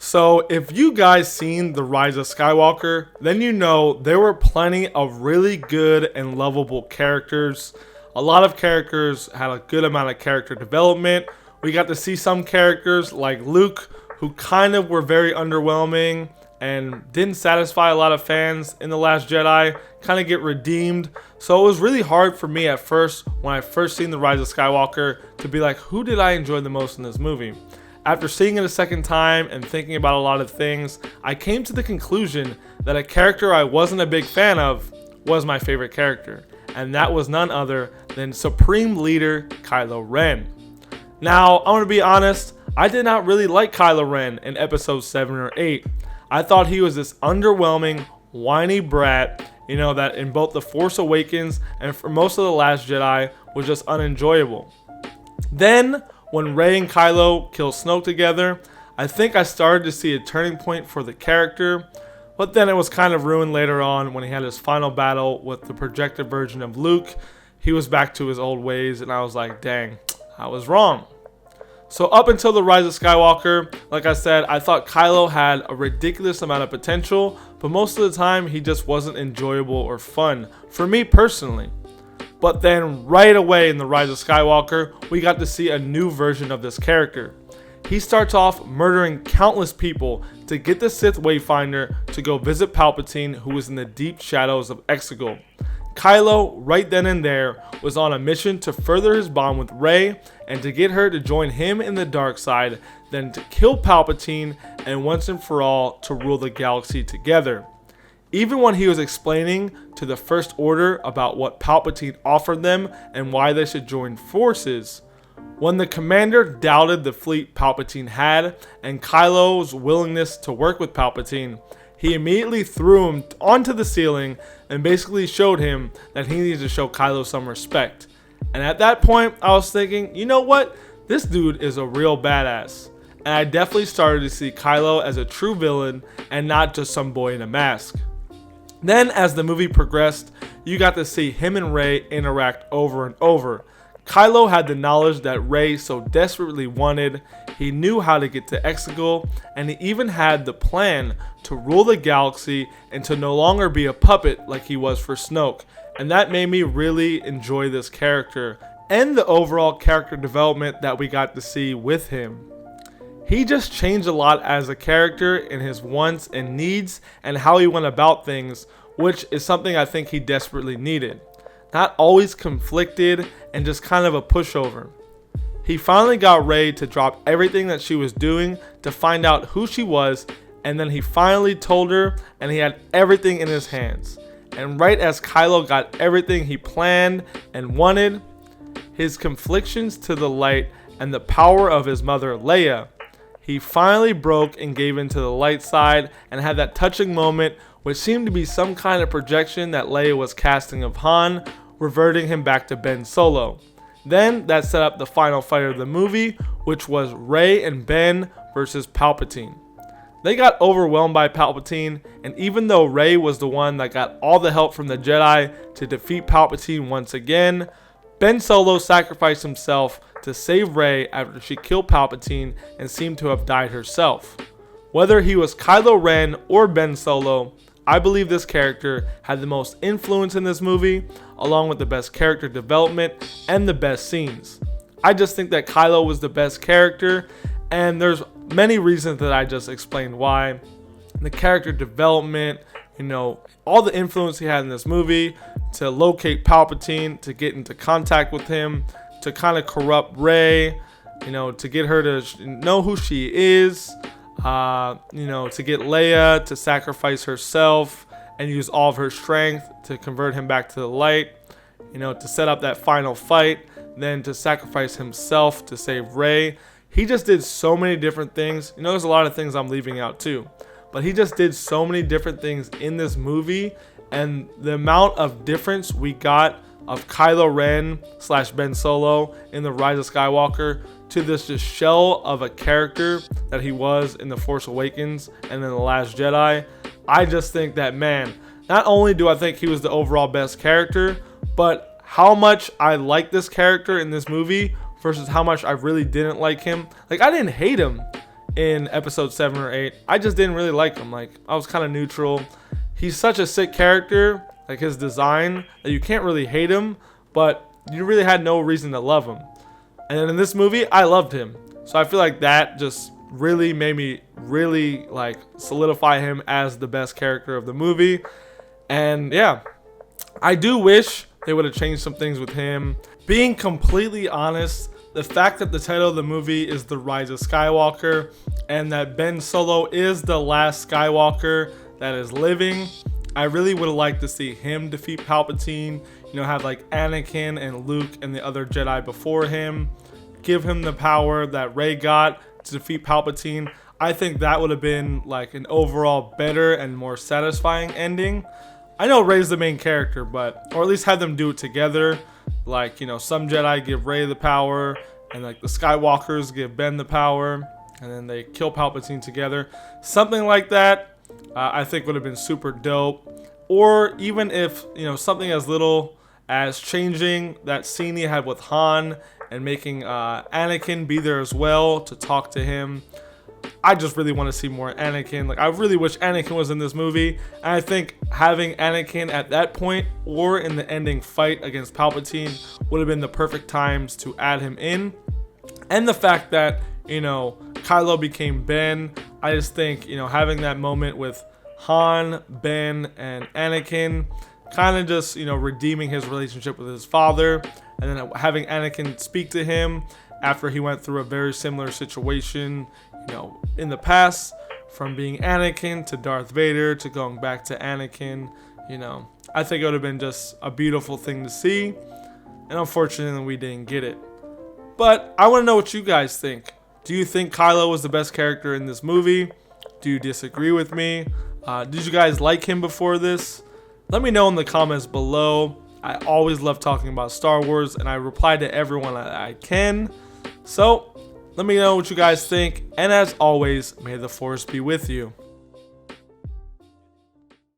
So if you guys seen The Rise of Skywalker, then you know there were plenty of really good and lovable characters. A lot of characters had a good amount of character development. We got to see some characters like Luke who kind of were very underwhelming and didn't satisfy a lot of fans in The Last Jedi, kind of get redeemed. So it was really hard for me at first, when I first seen The Rise of Skywalker, to be like, who did I enjoy the most in this movie? After seeing it a second time and thinking about a lot of things, I came to the conclusion that a character I wasn't a big fan of was my favorite character, and that was none other than Supreme Leader Kylo Ren. Now, I'm going to be honest, I did not really like Kylo Ren in episode 7 or 8. I thought he was this underwhelming, whiny brat, that in both The Force Awakens and for most of The Last Jedi was just unenjoyable. Then, when Rey and Kylo kill Snoke together, I think I started to see a turning point for the character, but then it was kind of ruined later on when he had his final battle with the projected version of Luke. He was back to his old ways, and I was like, dang, I was wrong. So up until The Rise of Skywalker, like I said, I thought Kylo had a ridiculous amount of potential, but most of the time he just wasn't enjoyable or fun, for me personally. But then right away in The Rise of Skywalker, we got to see a new version of this character. He starts off murdering countless people to get the Sith Wayfinder to go visit Palpatine, who was in the deep shadows of Exegol. Kylo, right then and there, was on a mission to further his bond with Rey and to get her to join him in the dark side, then to kill Palpatine and once and for all to rule the galaxy together. Even when he was explaining to the First Order about what Palpatine offered them and why they should join forces, when the commander doubted the fleet Palpatine had and Kylo's willingness to work with Palpatine, he immediately threw him onto the ceiling and basically showed him that he needed to show Kylo some respect. And at that point, I was thinking, you know what? This dude is a real badass. And I definitely started to see Kylo as a true villain and not just some boy in a mask. Then, as the movie progressed, you got to see him and Rey interact over and over. Kylo had the knowledge that Rey so desperately wanted, he knew how to get to Exegol, and he even had the plan to rule the galaxy and to no longer be a puppet like he was for Snoke. And that made me really enjoy this character and the overall character development that we got to see with him. He just changed a lot as a character in his wants and needs and how he went about things, which is something I think he desperately needed. Not always conflicted and just kind of a pushover. He finally got Rey to drop everything that she was doing to find out who she was, and then he finally told her and he had everything in his hands. And right as Kylo got everything he planned and wanted, his conflictions to the light and the power of his mother Leia, he finally broke and gave in to the light side and had that touching moment, which seemed to be some kind of projection that Leia was casting of Han, reverting him back to Ben Solo. Then that set up the final fight of the movie, which was Rey and Ben versus Palpatine. They got overwhelmed by Palpatine, and even though Rey was the one that got all the help from the Jedi to defeat Palpatine once again, Ben Solo sacrificed himself to save Rey after she killed Palpatine and seemed to have died herself. Whether he was Kylo Ren or Ben Solo, I believe this character had the most influence in this movie, along with the best character development and the best scenes. I just think that Kylo was the best character, and there's many reasons that I just explained why. The character development, all the influence he had in this movie to locate Palpatine, to get into contact with him, to kind of corrupt Rey, to get her to know who she is, to get Leia to sacrifice herself and use all of her strength to convert him back to the light, to set up that final fight, then to sacrifice himself to save Rey. He just did so many different things. There's a lot of things I'm leaving out too, but he just did so many different things in this movie, and the amount of difference we got of Kylo Ren / Ben Solo in The Rise of Skywalker to this just shell of a character that he was in The Force Awakens and in The Last Jedi. I just think that, man, not only do I think he was the overall best character, but how much I like this character in this movie versus how much I really didn't like him. Like, I didn't hate him. in episode 7 or 8, I just didn't really like him. Like, I was kind of neutral. He's such a sick character, like his design, that you can't really hate him, but you really had no reason to love him. And then in this movie, I loved him. So I feel like that just really made me really like solidify him as the best character of the movie. And yeah, I do wish they would have changed some things with him. Being completely honest, the fact that the title of the movie is The Rise of Skywalker and that Ben Solo is the last Skywalker that is living, I really would have liked to see him defeat Palpatine, you know, have like Anakin and Luke and the other Jedi before him, give him the power that Rey got to defeat Palpatine. I think that would have been like an overall better and more satisfying ending. I know Rey's the main character, but, or at least have them do it together. Like, you know, some Jedi give Rey the power, and like the Skywalkers give Ben the power, and then they kill Palpatine together. Something like that, I think would have been super dope. Or even if, you know, something as little as changing that scene he had with Han and making Anakin be there as well to talk to him. I just really want to see more Anakin. Like, I really wish Anakin was in this movie. And I think having Anakin at that point or in the ending fight against Palpatine would have been the perfect times to add him in. And the fact that, you know, Kylo became Ben, I just think, you know, having that moment with Han, Ben, and Anakin, kind of just, you know, redeeming his relationship with his father, and then having Anakin speak to him after he went through a very similar situation, you know, in the past, from being Anakin to Darth Vader to going back to Anakin. You know, I think it would have been just a beautiful thing to see, and unfortunately we didn't get it. But I want to know what you guys think. Do you think Kylo was the best character in this movie? Do you disagree with me? Did you guys like him before this? Let me know in the comments below. I always love talking about Star Wars, and I reply to everyone I can. So let me know what you guys think, and as always, may the Force be with you.